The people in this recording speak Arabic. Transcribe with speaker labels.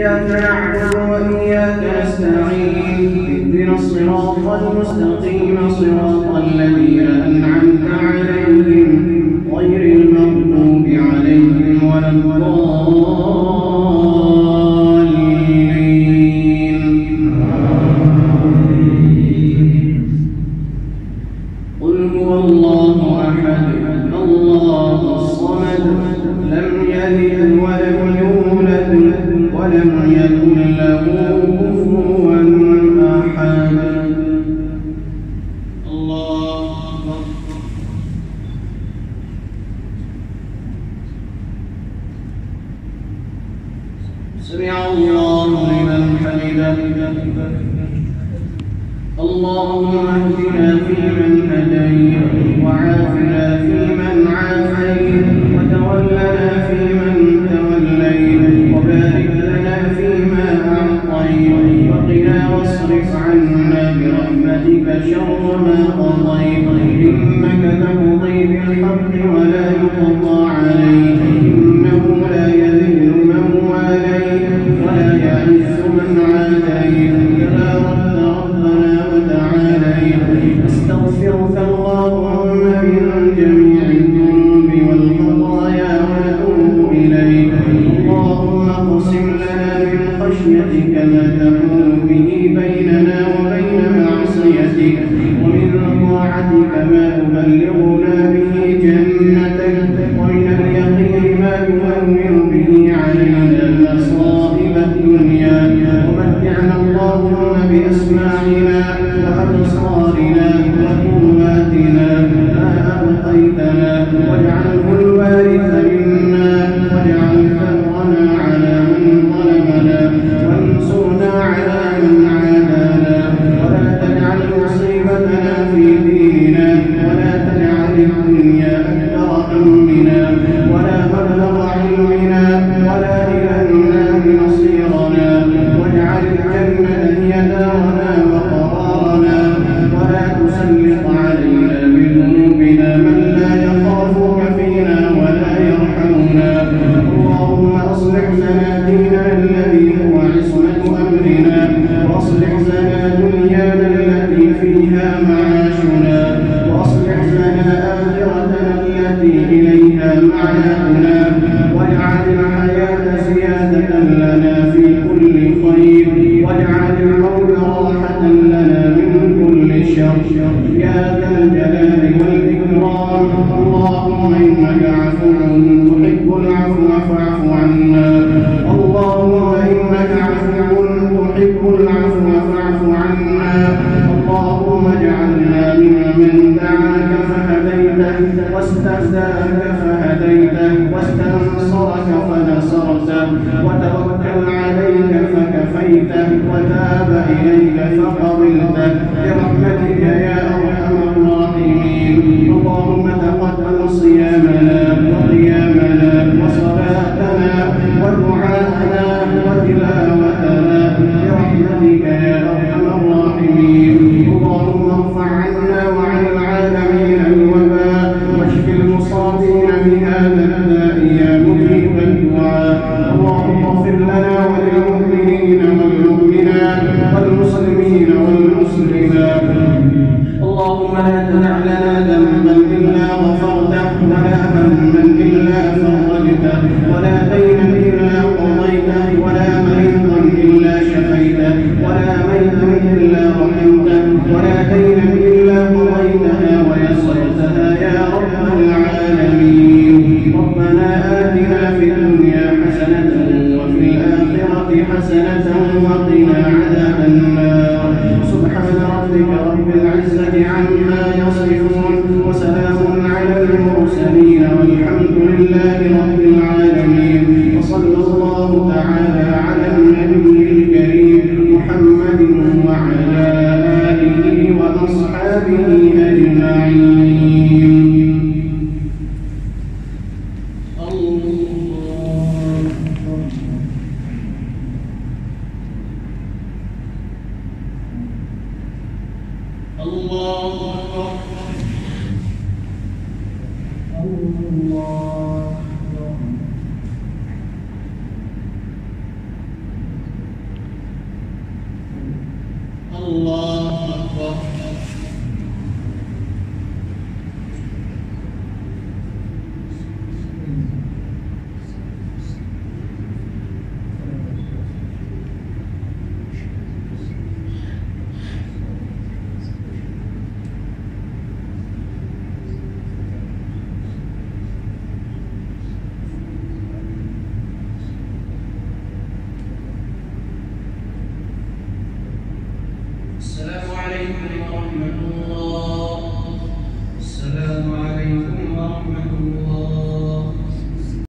Speaker 1: إياك نعبد وإياك نستعين اهدنا الصراط المستقيم صراط الذين أنعمت عليهم غير المغضوب عليهم ولا الضالين. قل هو الله أحد الله الصمد لم يلد ولم يولد ولم يكن له كفوا أحد. الله أكبر. سمع الله لمن حمده. اللهم اهدنا فيمن هديت وعافنا فيمن عافيت وتولنا فيمن توليت وبارك لنا فيما أعطيت وقنا واصرف عنا برحمتك شر ما قضيت إنك تقضي بالحق ولا يقضى عليك إنه لا يذل من واليت ولا يعز من عاديت تباركت ربنا وتعاليت. أستغفرك اللهم من جميع الذنوب والخطايا وأتوب إليك. اللهم اقسم لنا من خشيتك ما تحول به بيننا وبين معصيتك ومن طاعتك ما تبلغنا به جنتك ومن اليقين ما تهون به علينا مصائب الدنيا ومتعنا اللهم بأسماعنا وأبصارنا وقواتنا ما أبقيتنا واجعله الوارث منا واجعل ثأرنا على من ظلمنا وانصرنا على من عادانا ولا تجعل مصيبتنا في ديننا ولا تجعل الدنيا أكبر همنا ولا مبلغ علمنا ولا إلى النار مصيرنا واجعل الجنة هي دارنا وقرارنا ولا تسلط علينا بذنوبنا من لا يخافك فينا ولا يرحمنا. اللهم أصلح لنا ديننا الذي هو عصمة أمرنا وأصلح لنا دنيانا التي فيها معاشنا وأصلح لنا آخرتنا التي إليها معادنا واجعل الحياة زيادة لنا في كل خير واجعل الموت راحة لنا من كل شر يا ذا الجلال والإكرام. اللهم إنك عفو تحب العفو فاعف عنا. اللهم إنك عفو تحب العفو فاعف عنا. اللهم اجعلنا ممن دعاك فهديته واستهزاك فهديته واستنصرك فنصرته وتوكل عليك فكفيته وتاب إليك فقبلته برحمتك يا أرحم الراحمين. اللهم تقبل صيامنا وقيامنا وصلاتنا ودعاءنا وتلاوتنا برحمتك يا أرحم الراحمين. اللهم ارفع عنا وعن العالمين الوباء واشف المصابين بهذا الداء يا مجيب الدعاء. اللهم اغفر لنا وللمؤمنين والمؤمنات والمسلمين والمسلمات. اللهم لا تدع لنا ذنبا إلا غفرته ولا هما إلا فرجته ولا دينا إلا قضيته ولا مريضا إلا شفيته ولا ميتا إلا رحمته ولا دينا إلا قضيتها ويسرتها يا رب العالمين. ربنا آتنا في الدنيا حسنة وفي الآخرة حسنة وقنا عذاب النار. سبحان ربك رب العزة عما يصفون وسلام على المرسلين والحمد لله رب العالمين. وصلى الله تعالى على النبي الكريم محمد وعلى آله وأصحابه أجمعين. الله أكبر. الله أكبر. السلام عليكم ورحمة الله.